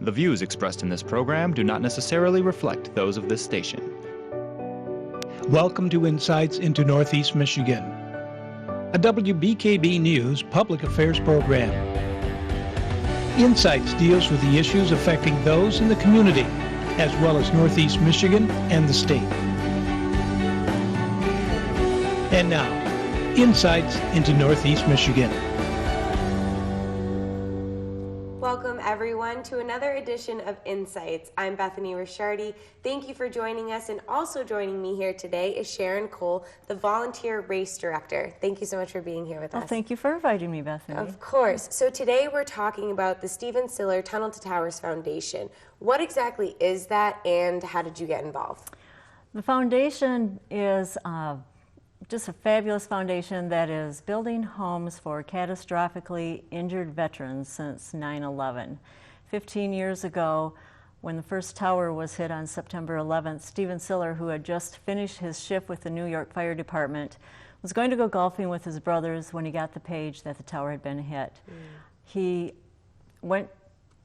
The views expressed in this program do not necessarily reflect those of this station. Welcome to Insights into Northeast Michigan, a WBKB News public affairs program. Insights deals with the issues affecting those in the community, as well as Northeast Michigan and the state. And now, Insights into Northeast Michigan. Welcome everyone to another edition of Insights. I'm Bethany Ricciardi. Thank you for joining us, and also joining me here today is Sharon Cole, the Volunteer Race Director. Thank you so much for being here with us. Well, thank you for inviting me, Bethany. Of course. So today we're talking about the Stephen Siller Tunnel to Towers Foundation. What exactly is that, and how did you get involved? The foundation is just a fabulous foundation that is building homes for catastrophically injured veterans since 9/11. 15 years ago, when the first tower was hit on September 11th, Stephen Siller, who had just finished his shift with the New York Fire Department, was going to go golfing with his brothers when he got the page that the tower had been hit. He went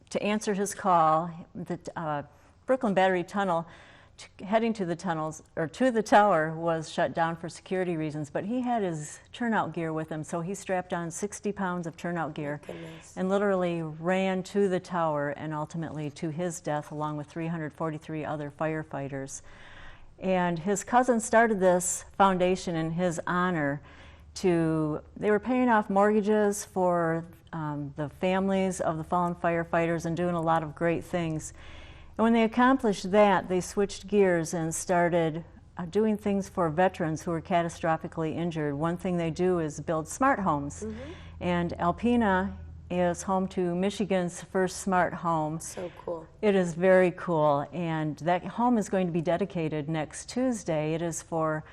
to answer his call. The Brooklyn Battery Tunnel heading to the tunnels, or to the tower, was shut down for security reasons, but he had his turnout gear with him, so he strapped on 60 pounds of turnout gear and literally ran to the tower, and ultimately to his death along with 343 other firefighters. And his cousin started this foundation in his honor. They were paying off mortgages for the families of the fallen firefighters and doing a lot of great things. And when they accomplished that, they switched gears and started doing things for veterans who were catastrophically injured. One thing they do is build smart homes. And Alpena is home to Michigan's first smart home. So cool. It is very cool, and that home is going to be dedicated next Tuesday. It is for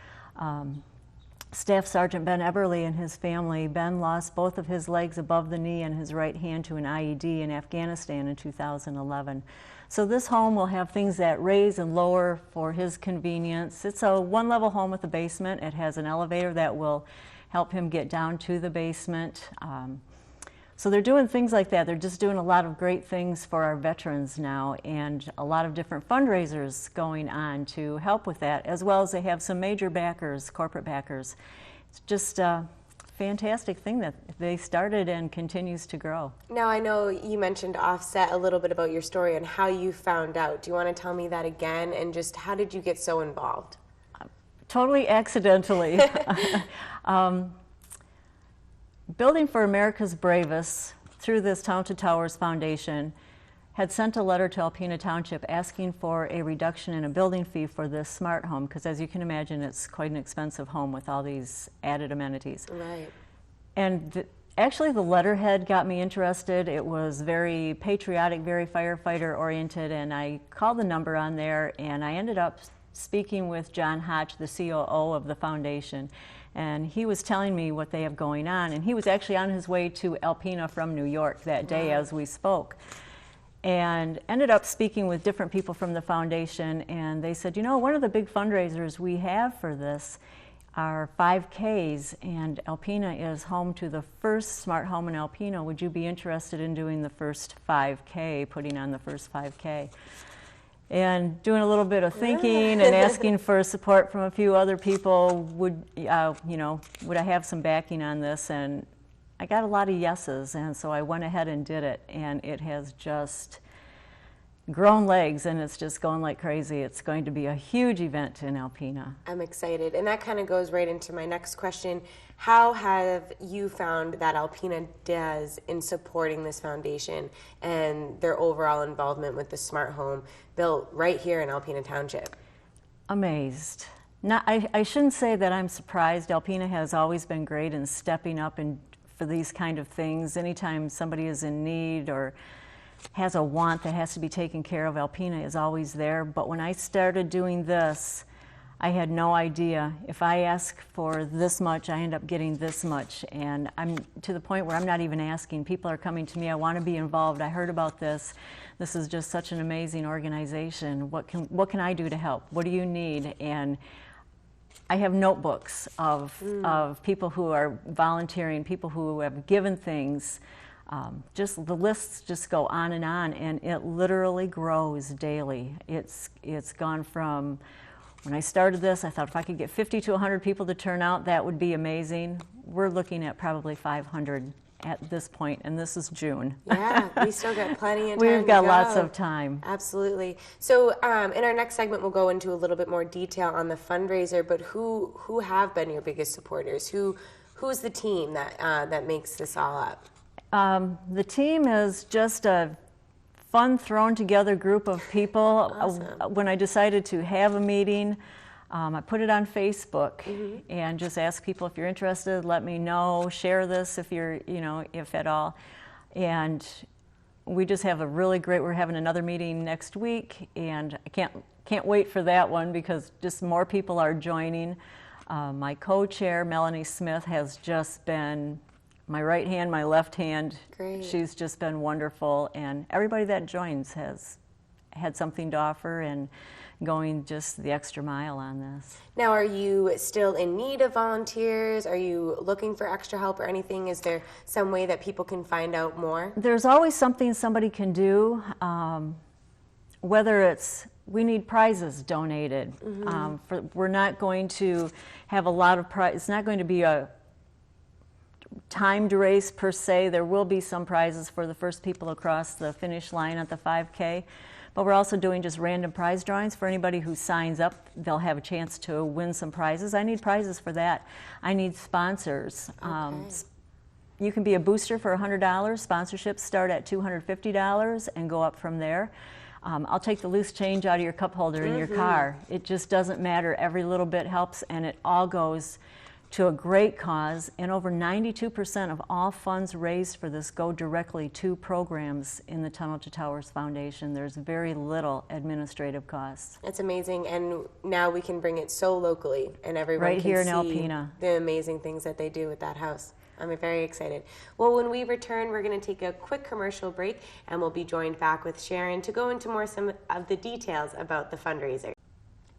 Staff Sergeant Ben Eberly and his family. Ben lost both of his legs above the knee and his right hand to an IED in Afghanistan in 2011. So this home will have things that raise and lower for his convenience. It's a one-level home with a basement. It has an elevator that will help him get down to the basement. So they're doing things like that. They're just doing a lot of great things for our veterans now, and a lot of different fundraisers going on to help with that, as well as they have some major backers, corporate backers. It's just a fantastic thing that they started and continues to grow. Now, I know you mentioned offset a little bit about your story and how you found out. Do you want to tell me that again, and just how did you get so involved? Totally accidentally. Building for America's Bravest, through this Tunnel to Towers Foundation, had sent a letter to Alpena Township asking for a reduction in a building fee for this smart home, because as you can imagine, it's quite an expensive home with all these added amenities. Right. And actually the letterhead got me interested. It was very patriotic, very firefighter oriented, and I called the number on there, and I ended up speaking with John Hotch, the COO of the foundation. And he was telling me what they have going on, and he was actually on his way to Alpena from New York that day as we spoke. And ended up speaking with different people from the foundation, and they said, you know, one of the big fundraisers we have for this are 5Ks, and Alpena is home to the first smart home in Alpena. Would you be interested in doing the first 5K, putting on the first 5K? And doing a little bit of thinking and asking for support from a few other people, would I have some backing on this? And I got a lot of yeses, and so I went ahead and did it, and it has just grown legs, and it's just going like crazy. It's going to be a huge event in Alpena. I'm excited, and that kind of goes right into my next question. How have you found that Alpena does in supporting this foundation and their overall involvement with the smart home built right here in Alpena Township? Amazed. I shouldn't say that I'm surprised. Alpena has always been great in stepping up for these kind of things. Anytime somebody is in need or has a want that has to be taken care of, Alpena is always there. But when I started doing this, I had no idea. If I ask for this much, I end up getting this much. And I'm to the point where I'm not even asking. People are coming to me, I want to be involved. I heard about this. This is just such an amazing organization. What can I do to help? What do you need? And I have notebooks of people who are volunteering, people who have given things, Just the lists just go on, and it literally grows daily. It's gone from, when I started this, I thought if I could get 50 to 100 people to turn out, that would be amazing. We're looking at probably 500 at this point, and this is June. Yeah, we still got plenty of time. We've got lots of time. Absolutely. So in our next segment, we'll go into a little bit more detail on the fundraiser, but who have been your biggest supporters? Who's the team that makes this all up? The team is just a fun, thrown together group of people. Awesome. When I decided to have a meeting, I put it on Facebook and just ask people, if you're interested, let me know, share this if you're, if at all. And we just have a really great, we're having another meeting next week, and I can't wait for that one because just more people are joining. My co-chair, Melanie Smith, has just been my right hand, my left hand. Great. She's just been wonderful, and everybody that joins has had something to offer and going just the extra mile on this. Now, are you still in need of volunteers? Are you looking for extra help or anything? Is there some way that people can find out more? There's always something somebody can do, whether it's we need prizes donated. We're not going to have a lot of prizes. It's not going to be a timed race per se. There will be some prizes for the first people across the finish line at the 5K, but we're also doing just random prize drawings for anybody who signs up. They'll have a chance to win some prizes. I need prizes for that. I need sponsors. Okay. You can be a booster for $100. Sponsorships start at $250 and go up from there. I'll take the loose change out of your cup holder in your car. It just doesn't matter. Every little bit helps, and it all goes to a great cause, and over 92% of all funds raised for this go directly to programs in the Tunnel to Towers Foundation. There's very little administrative costs. It's amazing, and now we can bring it so locally, and everyone Right can here in see Alpena. the amazing things that they do with that house. I'm very excited. Well, when we return, we're going to take a quick commercial break, and we'll be joined back with Sharon to go into some of the details about the fundraiser.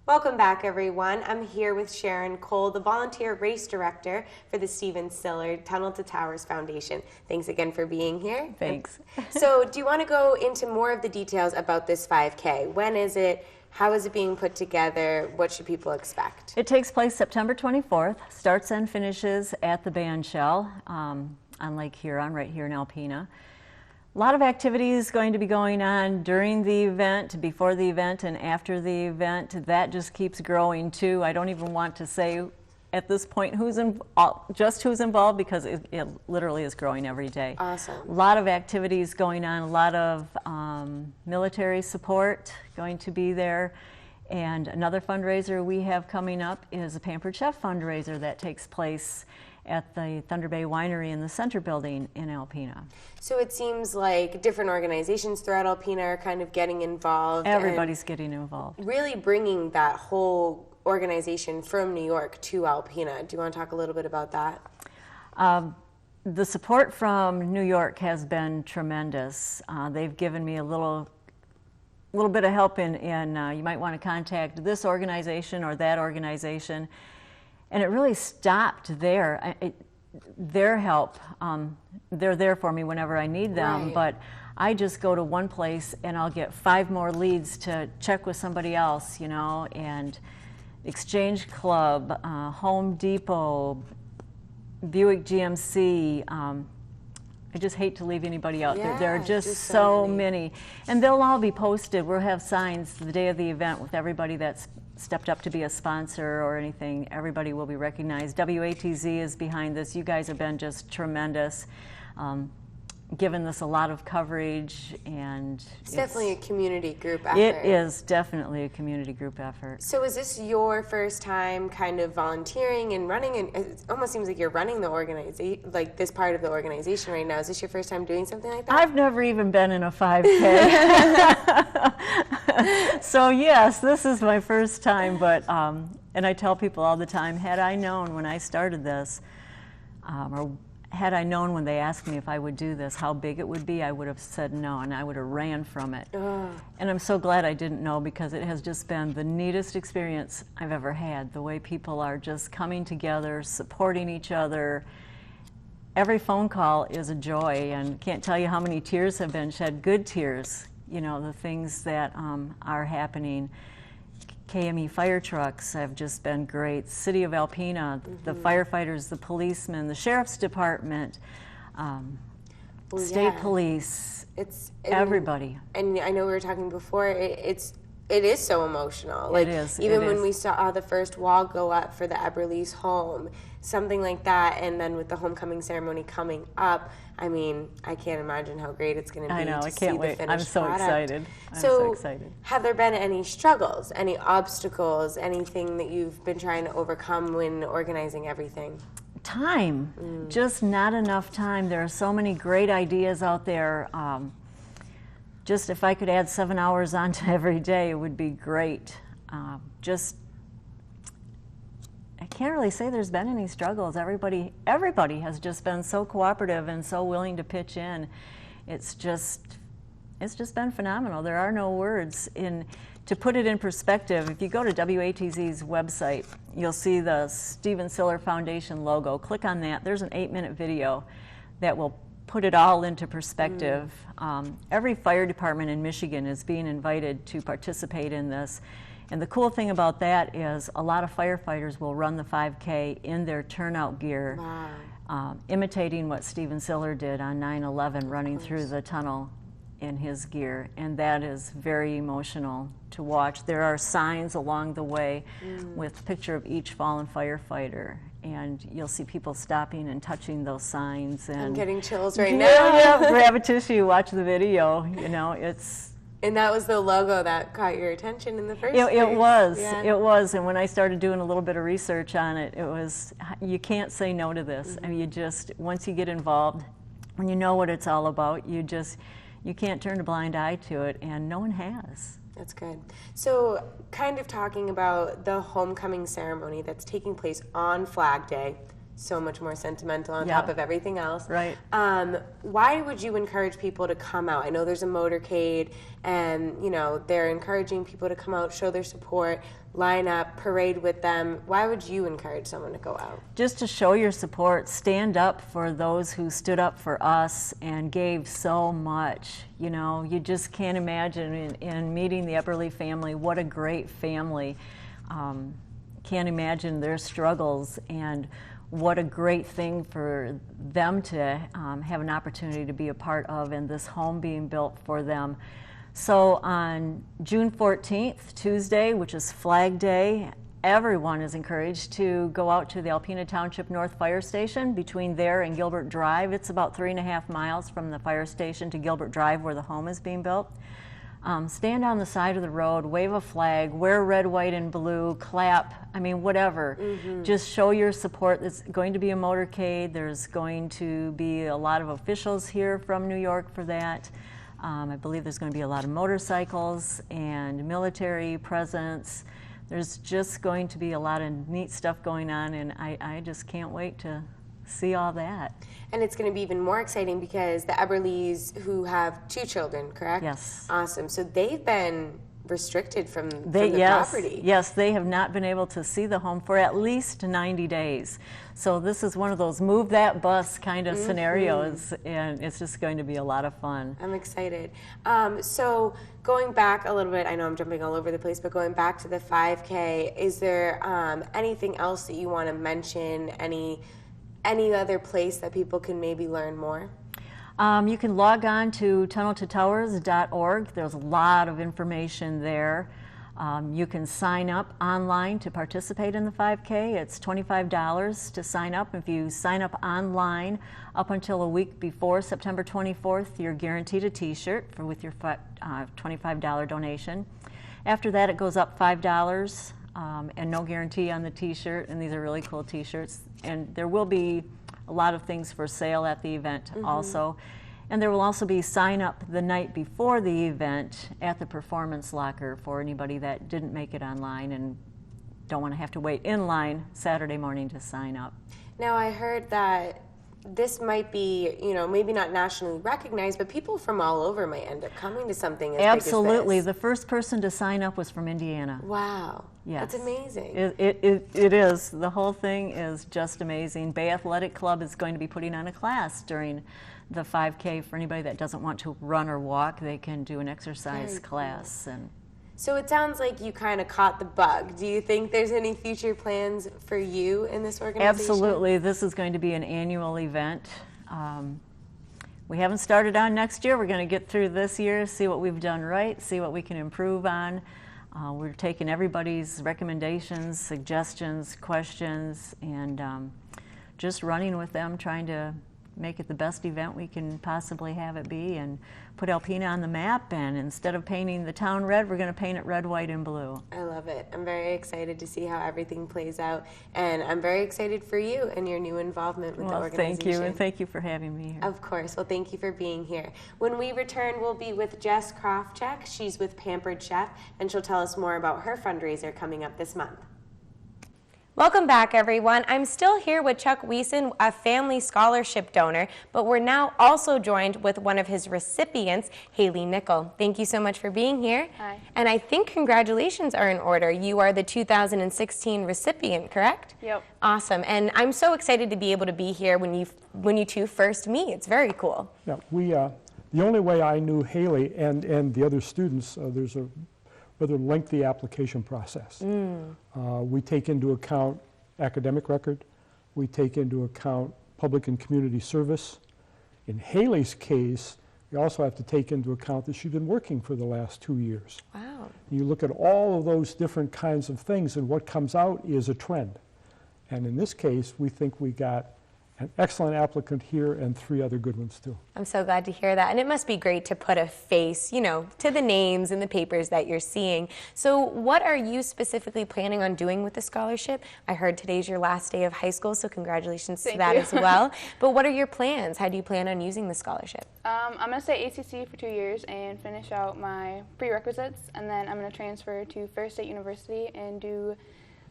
Welcome back, everyone. I'm here with Sharon Cole, the volunteer race director for the Stephen Stillard Tunnel to Towers Foundation. Thanks again for being here. Thanks. So, do you want to go into more of the details about this 5K? When is it? How is it being put together? What should people expect? It takes place September 24th, starts and finishes at the Bandshell on Lake Huron, right here in Alpena. A lot of activities going to be going on during the event, before the event, and after the event. That just keeps growing too. I don't even want to say at this point who's involved because it literally is growing every day. Awesome. A lot of activities going on, a lot of military support going to be there. And another fundraiser we have coming up is a Pampered Chef fundraiser that takes place at the Thunder Bay Winery in the Center Building in Alpena. So it seems like different organizations throughout Alpena are kind of getting involved. Everybody's getting involved. Really bringing that whole organization from New York to Alpena. Do you want to talk a little bit about that? The support from New York has been tremendous. They've given me a little bit of help in you might want to contact this organization or that organization. And it really stopped there. Their help, they're there for me whenever I need them, Right. but I just go to one place and I'll get 5 more leads to check with somebody else, and Exchange Club, Home Depot, Buick GMC. I just hate to leave anybody out. There are just so many. And they'll all be posted. We'll have signs the day of the event with everybody that's stepped up to be a sponsor or anything. Everybody will be recognized. WATZ is behind this. You guys have been just tremendous, given this a lot of coverage, and It's definitely a community group effort. It is definitely a community group effort. So is this your first time kind of volunteering and running? And it almost seems like you're running the organization, like this part of the organization right now. Is this your first time doing something like that? I've never even been in a 5K. So yes, this is my first time, but and I tell people all the time, had I known when I started this, or had I known when they asked me if I would do this, how big it would be, I would have said no, and I would have ran from it. And I'm so glad I didn't know, because it has just been the neatest experience I've ever had. The way people are just coming together, supporting each other. every phone call is a joy, and can't tell you how many tears have been shed, good tears, you know, the things that are happening. KME fire trucks have just been great. City of Alpena, the firefighters, the policemen, the sheriff's department, state police, everybody. And I know we were talking before, it is so emotional. Like, it is. Even when we saw the first wall go up for the Eberle's home, something like that, and then with the homecoming ceremony coming up, I mean, I can't imagine how great it's going to be. I know, to I can't see wait. The I'm finished so product. excited. I'm So, so excited. have there been any struggles, any obstacles, anything that you've been trying to overcome when organizing everything? Time, just not enough time. There are so many great ideas out there. Just if I could add 7 hours onto every day, it would be great. I can't really say there's been any struggles. Everybody has just been so cooperative and so willing to pitch in. It's just been phenomenal. There are no words. To put it in perspective, if you go to WATZ's website, you'll see the Stephen Siller Foundation logo. Click on that. There's an 8-minute video that will put it all into perspective. Every fire department in Michigan is being invited to participate in this. And the cool thing about that is a lot of firefighters will run the 5K in their turnout gear, imitating what Stephen Siller did on 9/11, running through the tunnel in his gear. And that is very emotional to watch. There are signs along the way with a picture of each fallen firefighter. And you'll see people stopping and touching those signs. And I'm getting chills right now. Yeah, grab a tissue, watch the video. You know, And that was the logo that caught your attention in the first place. It was. Yeah. It was. And when I started doing a little bit of research on it, it was, you can't say no to this. I mean, you just, once you get involved, when you know what it's all about, you can't turn a blind eye to it, and no one has. That's good. So, kind of talking about the homecoming ceremony that's taking place on Flag Day, so much more sentimental on top of everything else. Right. Why would you encourage people to come out? I know there's a motorcade, and they're encouraging people to come out, show their support, line up, parade with them. Why would you encourage someone to go out? Just to show your support, stand up for those who stood up for us and gave so much. You just can't imagine in meeting the Eberle family, what a great family. Can't imagine their struggles, and what a great thing for them to have an opportunity to be a part of, and this home being built for them. So on June 14th, Tuesday, which is Flag Day, everyone is encouraged to go out to the Alpena Township North Fire Station. Between there and Gilbert Drive, it's about 3.5 miles from the fire station to Gilbert Drive, where the home is being built. Stand on the side of the road, wave a flag, wear red, white, and blue, clap, I mean, whatever. Just show your support. There's going to be a motorcade. There's going to be a lot of officials here from New York for that. I believe there's going to be a lot of motorcycles and military presence. There's just going to be a lot of neat stuff going on, and I just can't wait to see all that. And it's going to be even more exciting because the Eberles, who have 2 children, correct? Yes. Awesome. So they've been restricted from the property. Yes, they have not been able to see the home for at least 90 days. So this is one of those move that bus kind of scenarios, and it's just going to be a lot of fun. I'm excited. So going back a little bit, I know I'm jumping all over the place, but going back to the 5K, is there anything else that you want to mention, any other place that people can maybe learn more? You can log on to tunneltotowers.org. There's a lot of information there. You can sign up online to participate in the 5K. It's $25 to sign up. If you sign up online up until a week before September 24th, you're guaranteed a t-shirt with your $25 donation. After that, it goes up $5 and no guarantee on the t-shirt, and these are really cool t-shirts. And there will be a lot of things for sale at the event also. And there will also be sign up the night before the event at the Performance Locker for anybody that didn't make it online and don't want to have to wait in line Saturday morning to sign up. Now, I heard that this might be, maybe not nationally recognized, but people from all over might end up coming to something as Absolutely. big as The first person to sign up was from Indiana. Wow. Yes. That's amazing. It is. The whole thing is just amazing. Bay Athletic Club is going to be putting on a class during the 5K. For anybody that doesn't want to run or walk, they can do an exercise class. And So it sounds like you kind of caught the bug. Do you think there's any future plans for you in this organization? absolutely. This is going to be an annual event. We haven't started on next year. We're going to get through this year, see what we've done right, see what we can improve on. We're taking everybody's recommendations, suggestions, questions, and just running with them, trying to make it the best event we can possibly have it be, and put Alpena on the map. And instead of painting the town red, we're going to paint it red, white, and blue. I love it. I'm very excited to see how everything plays out, and I'm very excited for you and your new involvement with the organization. Thank you, and thank you for having me here. Of course. Well, thank you for being here. When we return, we'll be with Jess Krofchek. She's with Pampered Chef, and she'll tell us more about her fundraiser coming up this month. Welcome back, everyone. I'm still here with Chuck Wiesen, a family scholarship donor, but we're now also joined with one of his recipients, Haley Nickel. Thank you so much for being here. Hi. And I think congratulations are in order. You are the 2016 recipient, correct? Yep. Awesome. And I'm so excited to be able to be here when you two first meet. It's very cool. Yeah, the only way I knew Haley and the other students, there's a rather lengthy application process. We take into account academic record, we take into account public and community service. In Haley's case, we also have to take into account that she's been working for the last 2 years. Wow. You look at all of those different kinds of things, and what comes out is a trend. And in this case, we think we got an excellent applicant here and 3 other good ones too. I'm so glad to hear that. And it must be great to put a face, to the names and the papers that you're seeing. So what are you specifically planning on doing with the scholarship? I heard today's your last day of high school, so congratulations to that as well. But what are your plans? How do you plan on using the scholarship? I'm going to stay at ACC for 2 years and finish out my prerequisites, and then I'm going to transfer to Ferris State University and do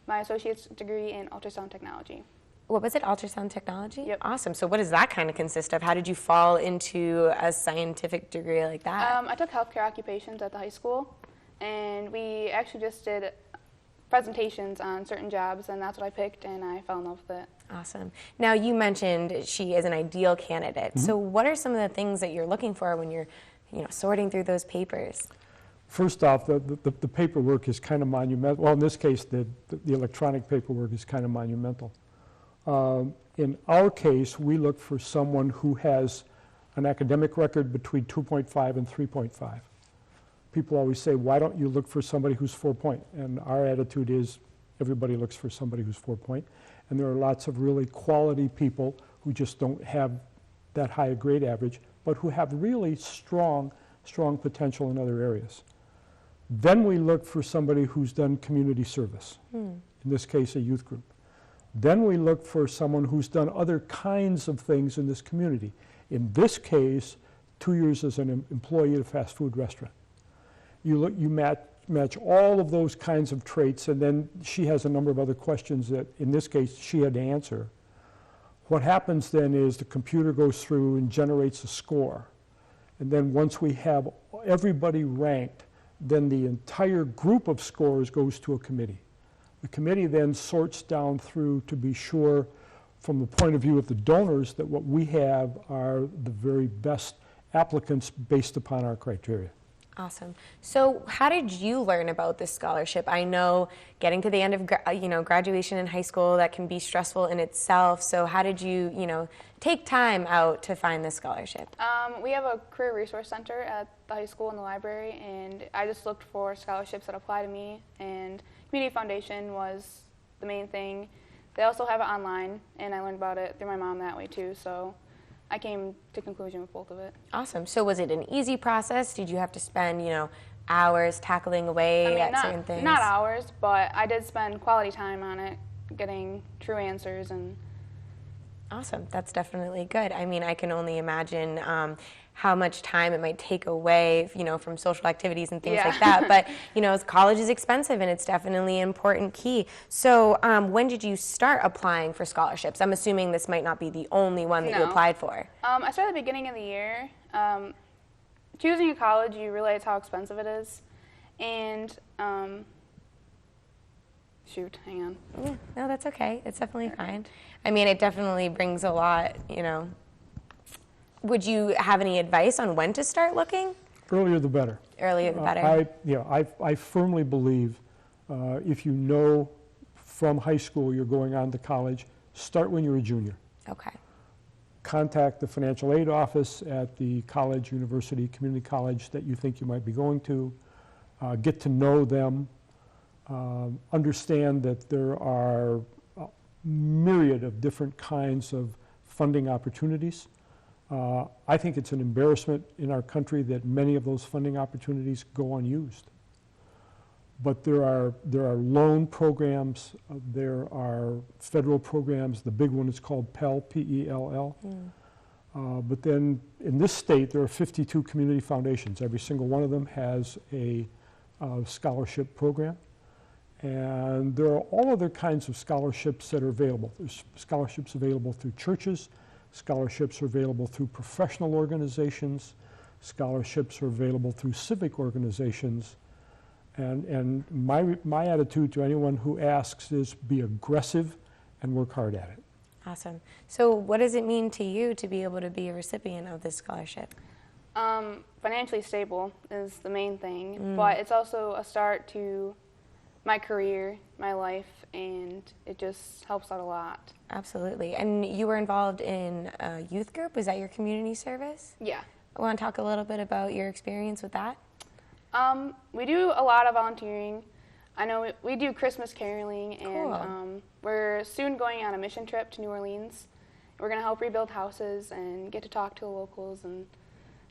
my associate's degree in ultrasound technology. What was it, ultrasound technology? Yep. Awesome. So what does that kind of consist of? How did you fall into a scientific degree like that? I took healthcare occupations at the high school, and we actually just did presentations on certain jobs, and that's what I picked, and I fell in love with it. Awesome. Now, you mentioned she is an ideal candidate. So what are some of the things that you're looking for when you're sorting through those papers? First off, the paperwork is kind of monumental. Well, in this case, the electronic paperwork is kind of monumental. In our case, we look for someone who has an academic record between 2.5 and 3.5. People always say, why don't you look for somebody who's 4 point? And our attitude is everybody looks for somebody who's 4 point. And there are lots of really quality people who just don't have that high a grade average, but who have really strong potential in other areas. Then we look for somebody who's done community service, in this case, a youth group. Then we look for someone who's done other kinds of things in this community. In this case, 2 years as an employee at a fast food restaurant. You match all of those kinds of traits, and then she has a number of other questions that, in this case, she had to answer. What happens then is the computer goes through and generates a score. And then once we have everybody ranked, then the entire group of scores goes to a committee. The committee then sorts down through to be sure, from the point of view of the donors, that what we have are the very best applicants based upon our criteria. Awesome. So how did you learn about this scholarship? I know getting to the end of graduation in high school, that can be stressful in itself. So how did you take time out to find this scholarship? We have a career resource center at the high school in the library, and I just looked for scholarships that apply to me, and Community Foundation was the main thing. They also have it online, and I learned about it through my mom that way too, so I came to conclusion with both of it. Awesome. So was it an easy process? Did you have to spend, hours tackling away at certain things? Not hours, but I did spend quality time on it, getting true answers. And awesome. That's definitely good. I mean, I can only imagine how much time it might take away, from social activities and things Yeah. like that. But, college is expensive and it's definitely an important key. So when did you start applying for scholarships? I'm assuming this might not be the only one that you No. applied for. I started at the beginning of the year. Choosing a college, you realize how expensive it is. And, shoot, hang on. Yeah, no, that's okay. It's definitely fine. I mean, it definitely brings a lot, Would you have any advice on when to start looking? Earlier the better. Earlier the better. I firmly believe if you know from high school you're going on to college, start when you're a junior. Okay. Contact the financial aid office at the college, university, community college that you think you might be going to. Get to know them. Understand that there are a myriad of different kinds of funding opportunities. I think it's an embarrassment in our country that many of those funding opportunities go unused. But there are loan programs, there are federal programs. The big one is called Pell, P-E-L-L. But then in this state, there are 52 community foundations. Every single one of them has a scholarship program. And there are all other kinds of scholarships that are available. There's scholarships available through churches. Scholarships are available through professional organizations. Scholarships are available through civic organizations. And my attitude to anyone who asks is be aggressive and work hard at it. Awesome. So what does it mean to you to be able to be a recipient of this scholarship? Financially stable is the main thing, but it's also a start to my career, my life, and it just helps out a lot. Absolutely. And you were involved in a youth group. Was that your community service? Yeah. I want to talk a little bit about your experience with that. We do a lot of volunteering. I know we do Christmas caroling, Cool. and we're soon going on a mission trip to New Orleans. We're going to help rebuild houses and get to talk to the locals and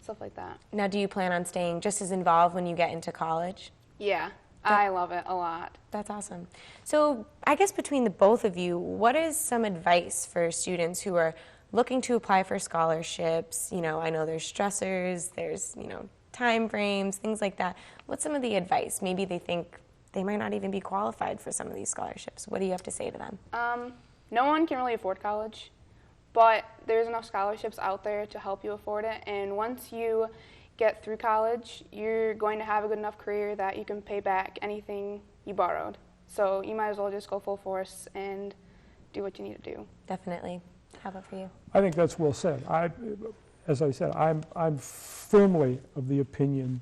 stuff like that. Now, do you plan on staying just as involved when you get into college? Yeah, I love it a lot. That's awesome. So I guess between the both of you, what is some advice for students who are looking to apply for scholarships? I know there's stressors, there's, time frames, things like that. What's some of the advice? Maybe they think they might not even be qualified for some of these scholarships. What do you have to say to them? No one can really afford college, but there's enough scholarships out there to help you afford it. And once you get through college, you're going to have a good enough career that you can pay back anything you borrowed. So you might as well just go full force and do what you need to do. Definitely. How about for you? I think that's well said. As I said, I'm firmly of the opinion,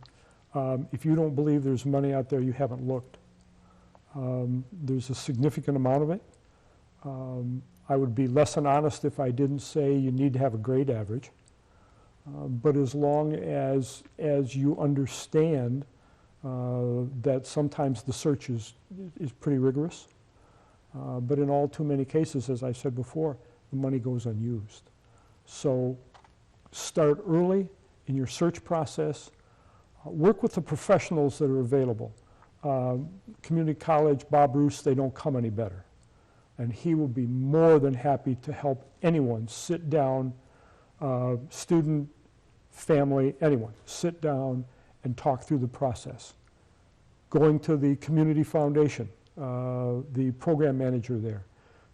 if you don't believe there's money out there, you haven't looked. There's a significant amount of it. I would be less than honest if I didn't say you need to have a grade average. But as long as you understand that sometimes the search is pretty rigorous, but in all too many cases, as I said before, the money goes unused. So start early in your search process. Work with the professionals that are available. Community college, Bob Roos, they don't come any better. And he will be more than happy to help anyone sit down, student, family, anyone, sit down and talk through the process. Going to the community foundation, the program manager there,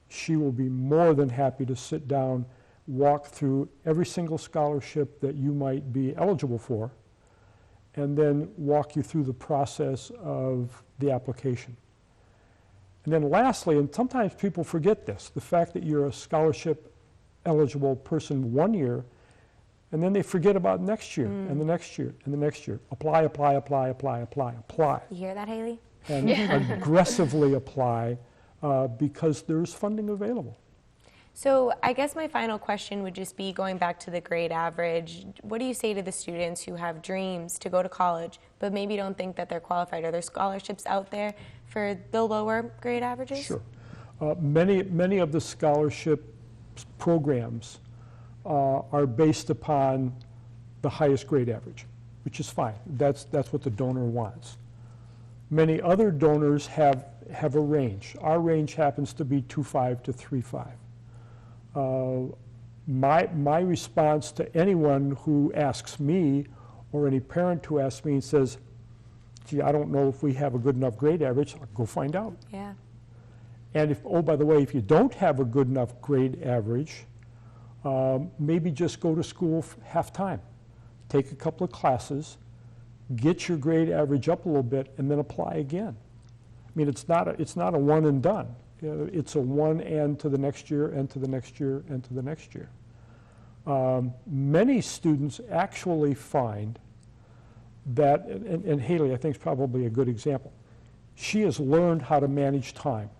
she will be more than happy to sit down, walk through every single scholarship that you might be eligible for, and then walk you through the process of the application. And then lastly, and sometimes people forget this, the fact that you're a scholarship eligible person 1 year, and then they forget about next year, and the next year, and the next year. Apply, apply, apply, apply, apply, apply. You hear that, Haley? And aggressively apply because there's funding available. So I guess my final question would just be going back to the grade average. What do you say to the students who have dreams to go to college but maybe don't think that they're qualified? Are there scholarships out there for the lower grade averages? Sure. Many of the scholarship programs are based upon the highest grade average, which is fine. That's what the donor wants. Many other donors have a range. Our range happens to be 2.5 to 3.5. My response to anyone who asks me, or any parent who asks me and says, gee, I don't know if we have a good enough grade average, I'll go find out. Yeah. And if, oh, by the way, if you don't have a good enough grade average, maybe just go to school half-time. Take a couple of classes, get your grade average up a little bit, and then apply again. I mean, it's not a one and done. It's a one and to the next year, and to the next year, and to the next year. Many students actually find that, and Haley, I think, is probably a good example. She has learned how to manage time.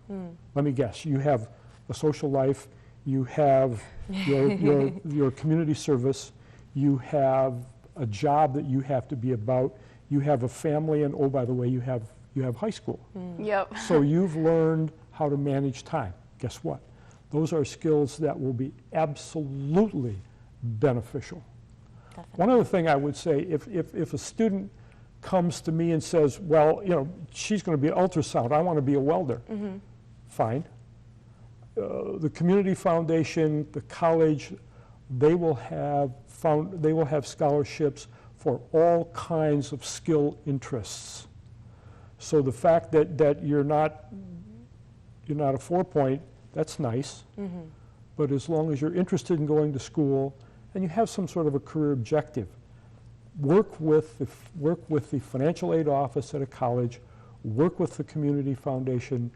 Let me guess, you have a social life, you have your community service, you have a job that you have to be about, you have a family, and oh, by the way, you have high school. Yep. So you've learned how to manage time. Guess what? Those are skills that will be absolutely beneficial. One other thing I would say, if a student comes to me and says, well, you know, she's going to be an ultrasound, I want to be a welder. Fine. The community foundation, the college, they will have scholarships for all kinds of skill interests. So the fact that you're not a 4-point, that's nice. But as long as you're interested in going to school and you have some sort of a career objective, work with the financial aid office at a college, work with the community foundation.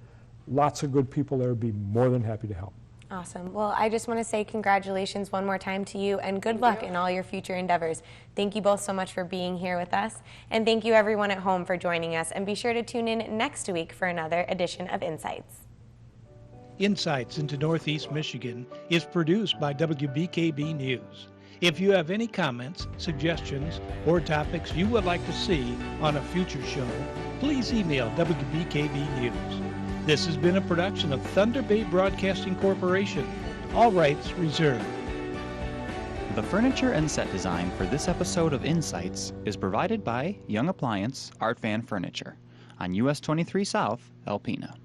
Lots of good people there would be more than happy to help. Awesome. Well, I just want to say congratulations one more time to you, and good luck in all your future endeavors. Thank you both so much for being here with us, and thank you everyone at home for joining us, and be sure to tune in next week for another edition of Insights. Insights into Northeast Michigan is produced by WBKB News. If you have any comments, suggestions, or topics you would like to see on a future show, please email WBKB News. This has been a production of Thunder Bay Broadcasting Corporation. All rights reserved. The furniture and set design for this episode of Insights is provided by Young Appliance Art Van Furniture on US 23 South, Alpena.